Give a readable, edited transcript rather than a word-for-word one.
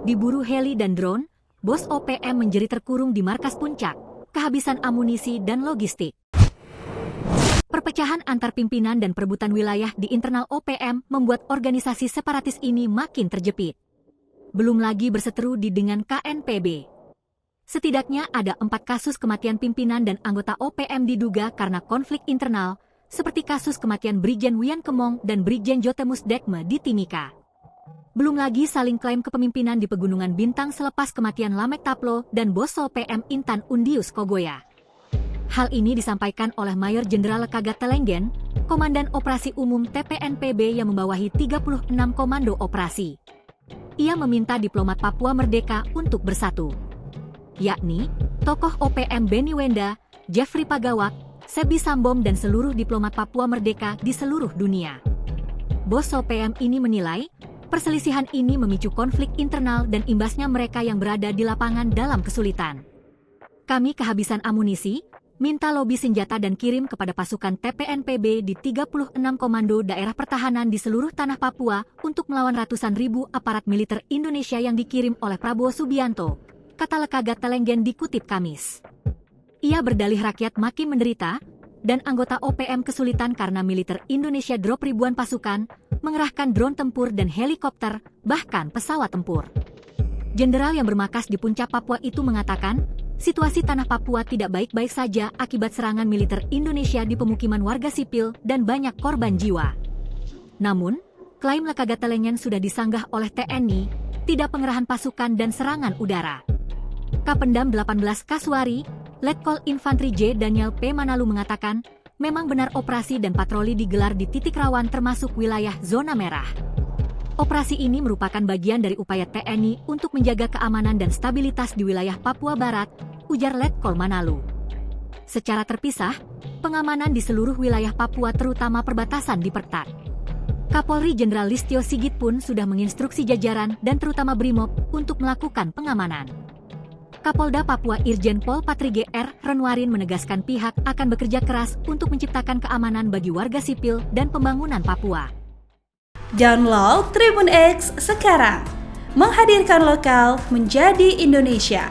Diburu heli dan drone, bos OPM menjerit terkurung di markas Puncak, kehabisan amunisi dan logistik. Perpecahan antar pimpinan dan perebutan wilayah di internal OPM membuat organisasi separatis ini makin terjepit. Belum lagi berseteru dengan KNPB. Setidaknya ada 4 kasus kematian pimpinan dan anggota OPM diduga karena konflik internal, seperti kasus kematian Brigjen Wian Kemong dan Brigjen Jotemus Dekme di Timika. Belum lagi saling klaim kepemimpinan di Pegunungan Bintang selepas kematian Lamek Taplo dan bos OPM Intan Undius Kogoya. Hal ini disampaikan oleh Mayor Jenderal Lekagat Telenggen, Komandan Operasi Umum TPNPB yang membawahi 36 komando operasi. Ia meminta diplomat Papua Merdeka untuk bersatu, yakni tokoh OPM Benny Wenda, Jeffrey Pagawak, Sebi Sambom dan seluruh diplomat Papua Merdeka di seluruh dunia. Bos OPM ini menilai, perselisihan ini memicu konflik internal dan imbasnya mereka yang berada di lapangan dalam kesulitan. Kami kehabisan amunisi, minta lobi senjata dan kirim kepada pasukan TPNPB di 36 komando daerah pertahanan di seluruh tanah Papua untuk melawan ratusan ribu aparat militer Indonesia yang dikirim oleh Prabowo Subianto, kata Lekagat Telenggen dikutip Kamis. Ia berdalih rakyat makin menderita, dan anggota OPM kesulitan karena militer Indonesia drop ribuan pasukan, mengerahkan drone tempur dan helikopter, bahkan pesawat tempur. Jenderal yang bermarkas di Puncak Papua itu mengatakan, situasi tanah Papua tidak baik-baik saja akibat serangan militer Indonesia di pemukiman warga sipil dan banyak korban jiwa. Namun, klaim Lekagat Telenggen sudah disanggah oleh TNI, tidak pengerahan pasukan dan serangan udara. Kapendam 18 Kaswari, Letkol Infantri J. Daniel P. Manalu mengatakan, memang benar operasi dan patroli digelar di titik rawan termasuk wilayah zona merah. Operasi ini merupakan bagian dari upaya TNI untuk menjaga keamanan dan stabilitas di wilayah Papua Barat, ujar Letkol Manalu. Secara terpisah, pengamanan di seluruh wilayah Papua terutama perbatasan diperketat. Kapolri Jenderal Listio Sigit pun sudah menginstruksi jajaran dan terutama Brimob untuk melakukan pengamanan. Kapolda Papua Irjen Pol Patri Gr. Renwarin menegaskan pihak akan bekerja keras untuk menciptakan keamanan bagi warga sipil dan pembangunan Papua. Download Tribun X sekarang, menghadirkan lokal menjadi Indonesia.